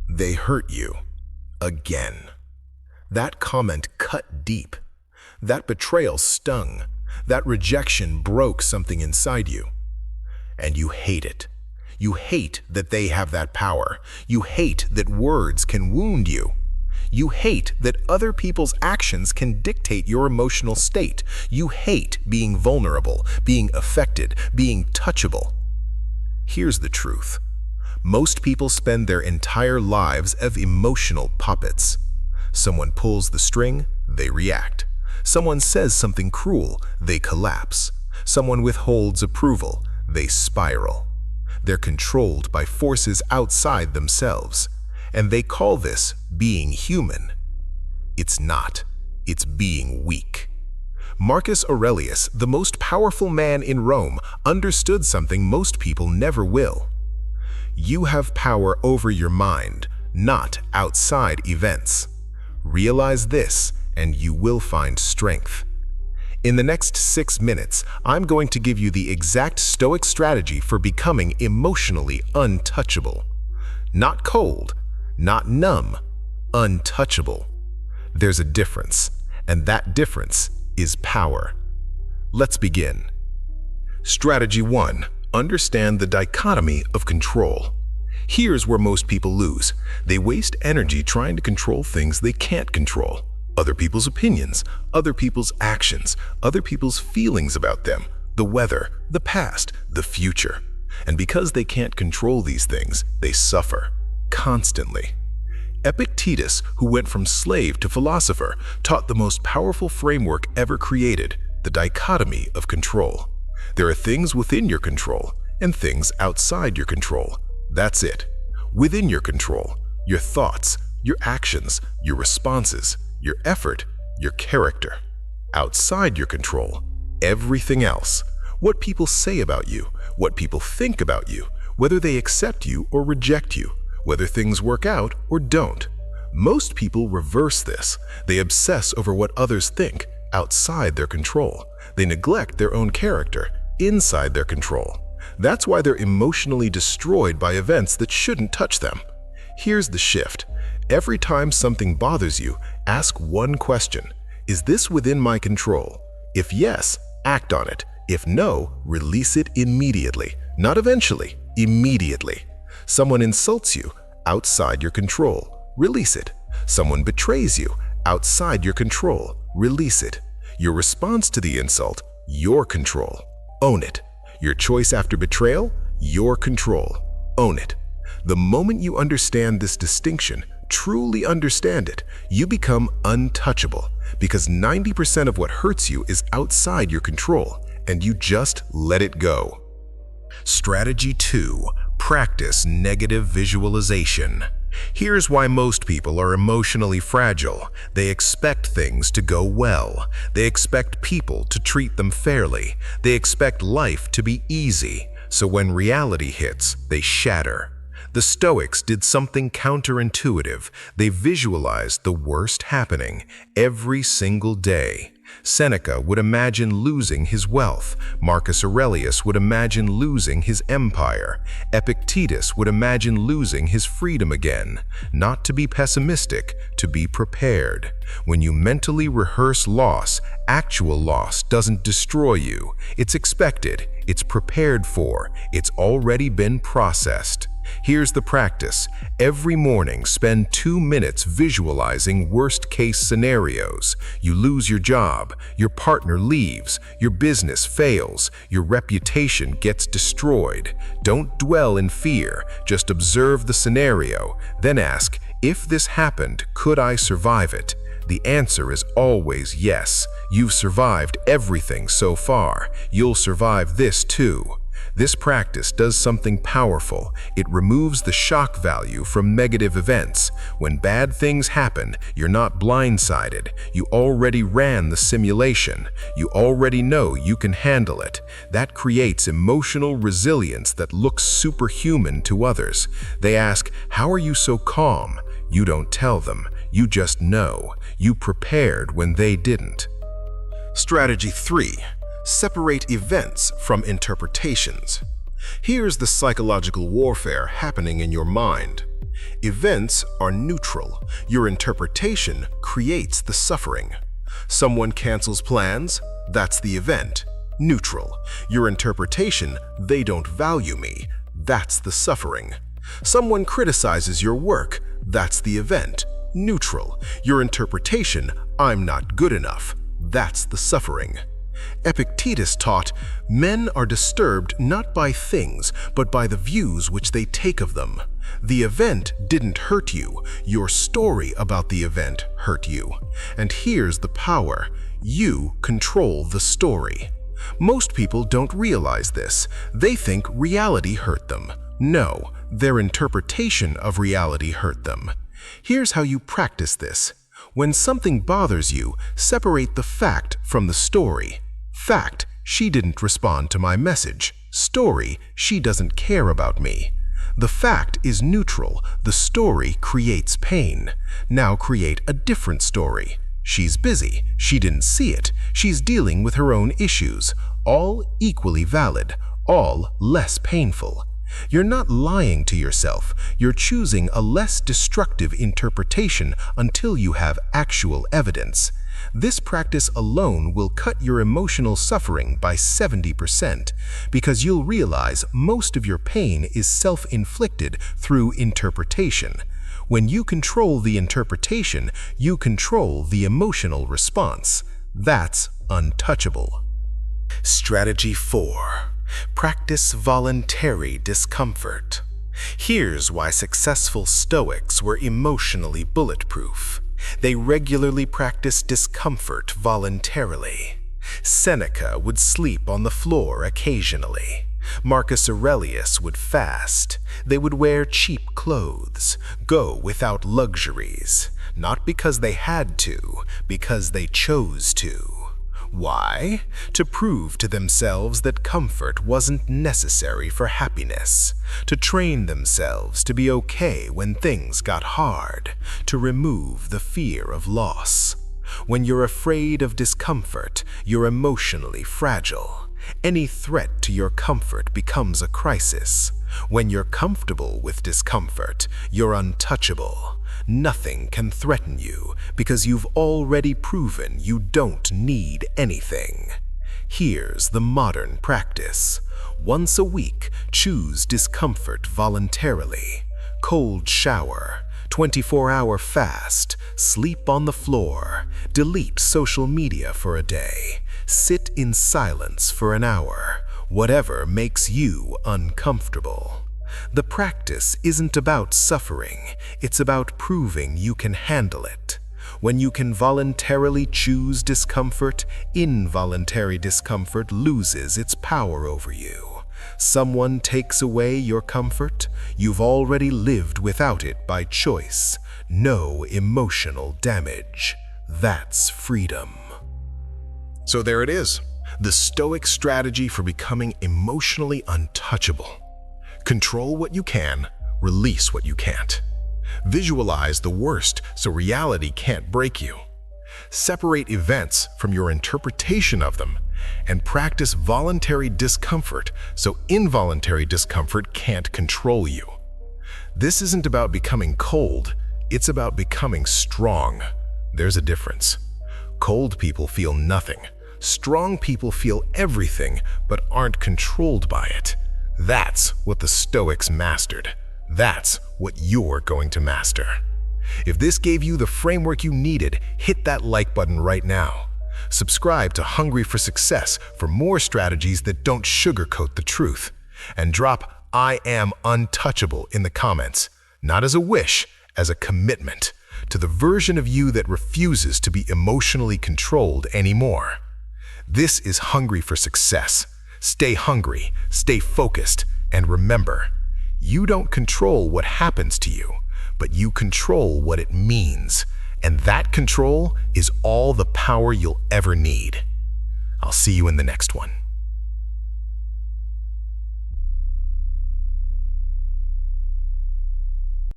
They hurt you. Again. That comment cut deep. That betrayal stung. That rejection broke something inside you. And you hate it. You hate that they have that power. You hate that words can wound you. You hate that other people's actions can dictate your emotional state. You hate being vulnerable, being affected, being touchable. Here's the truth. Most people spend their entire lives as emotional puppets. Someone pulls the string, they react. Someone says something cruel, they collapse. Someone withholds approval, they spiral. They're controlled by forces outside themselves, and they call this being human. It's not. It's being weak. Marcus Aurelius, the most powerful man in Rome, understood something most people never will. You have power over your mind, not outside events. Realize this, and you will find strength. In the next 6 minutes, I'm going to give you the exact Stoic strategy for becoming emotionally untouchable. Not cold, not numb, untouchable. There's a difference, and that difference is power. Let's begin. Strategy 1. Understand the dichotomy of control. Here's where most people lose. They waste energy trying to control things they can't control. Other people's opinions, other people's actions, other people's feelings about them, the weather, the past, the future. And because they can't control these things, they suffer constantly. Epictetus, who went from slave to philosopher, taught the most powerful framework ever created, the dichotomy of control. There are things within your control and things outside your control. That's it. Within your control, your thoughts, your actions, your responses, your effort, your character. Outside your control, everything else. What people say about you, what people think about you, whether they accept you or reject you, whether things work out or don't. Most people reverse this. They obsess over what others think outside their control. They neglect their own character inside their control. That's why they're emotionally destroyed by events that shouldn't touch them. Here's the shift. Every time something bothers you, ask one question. Is this within my control? If yes, act on it. If no, release it immediately. Not eventually, immediately. Someone insults you, outside your control. Release it. Someone betrays you, outside your control. Release it. Your response to the insult, your control. Own it. Your choice after betrayal, your control. Own it. The moment you understand this distinction, truly understand it, you become untouchable, because 90% of what hurts you is outside your control, and you just let it go. Strategy 2. Practice negative visualization. Here's why most people are emotionally fragile. They expect things to go well. They expect people to treat them fairly. They expect life to be easy. So when reality hits, they shatter. The Stoics did something counterintuitive. They visualized the worst happening every single day. Seneca would imagine losing his wealth. Marcus Aurelius would imagine losing his empire. Epictetus would imagine losing his freedom again. Not to be pessimistic, to be prepared. When you mentally rehearse loss, actual loss doesn't destroy you. It's expected, it's prepared for, it's already been processed. Here's the practice. Every morning, spend 2 minutes visualizing worst-case scenarios. You lose your job, your partner leaves, your business fails, your reputation gets destroyed. Don't dwell in fear, just observe the scenario. Then ask, if this happened, could I survive it? The answer is always yes. You've survived everything so far. You'll survive this too. This practice does something powerful. It removes the shock value from negative events. When bad things happen, you're not blindsided. You already ran the simulation. You already know you can handle it. That creates emotional resilience that looks superhuman to others. They ask, "How are you so calm?" You don't tell them. You just know. You prepared when they didn't. Strategy 3. Separate events from interpretations. Here's the psychological warfare happening in your mind. Events are neutral. Your interpretation creates the suffering. Someone cancels plans, that's the event. Neutral. Your interpretation, they don't value me, that's the suffering. Someone criticizes your work, that's the event. Neutral. Your interpretation, I'm not good enough, that's the suffering. Epictetus taught, men are disturbed not by things, but by the views which they take of them. The event didn't hurt you, your story about the event hurt you. And here's the power, you control the story. Most people don't realize this. They think reality hurt them. No, their interpretation of reality hurt them. Here's how you practice this. When something bothers you, separate the fact from the story. Fact, she didn't respond to my message. Story, she doesn't care about me. The fact is neutral. The story creates pain. Now create a different story. She's busy. She didn't see it. She's dealing with her own issues. All equally valid. All less painful. You're not lying to yourself. You're choosing a less destructive interpretation until you have actual evidence. This practice alone will cut your emotional suffering by 70% because you'll realize most of your pain is self-inflicted through interpretation. When you control the interpretation, you control the emotional response. That's untouchable. Strategy 4. Practice voluntary discomfort. Here's why successful Stoics were emotionally bulletproof. They regularly practiced discomfort voluntarily. Seneca would sleep on the floor occasionally. Marcus Aurelius would fast. They would wear cheap clothes, go without luxuries, not because they had to, because they chose to. Why? To prove to themselves that comfort wasn't necessary for happiness, to train themselves to be okay when things got hard, to remove the fear of loss. When you're afraid of discomfort, you're emotionally fragile. Any threat to your comfort becomes a crisis. When you're comfortable with discomfort, you're untouchable. Nothing can threaten you because you've already proven you don't need anything. Here's the modern practice. Once a week, choose discomfort voluntarily. Cold shower, 24-hour fast, sleep on the floor, delete social media for a day, sit in silence for an hour, whatever makes you uncomfortable. The practice isn't about suffering, it's about proving you can handle it. When you can voluntarily choose discomfort, involuntary discomfort loses its power over you. Someone takes away your comfort, you've already lived without it by choice. No emotional damage. That's freedom. So there it is, the Stoic strategy for becoming emotionally untouchable. Control what you can, release what you can't. Visualize the worst so reality can't break you. Separate events from your interpretation of them, and practice voluntary discomfort so involuntary discomfort can't control you. This isn't about becoming cold, it's about becoming strong. There's a difference. Cold people feel nothing. Strong people feel everything but aren't controlled by it. That's what the Stoics mastered. That's what you're going to master. If this gave you the framework you needed, hit that like button right now. Subscribe to Hungry for Success for more strategies that don't sugarcoat the truth. And drop I am untouchable in the comments, not as a wish, as a commitment to the version of you that refuses to be emotionally controlled anymore. This is Hungry for Success. Stay hungry, stay focused, and remember, you don't control what happens to you, but you control what it means. And that control is all the power you'll ever need. I'll see you in the next one.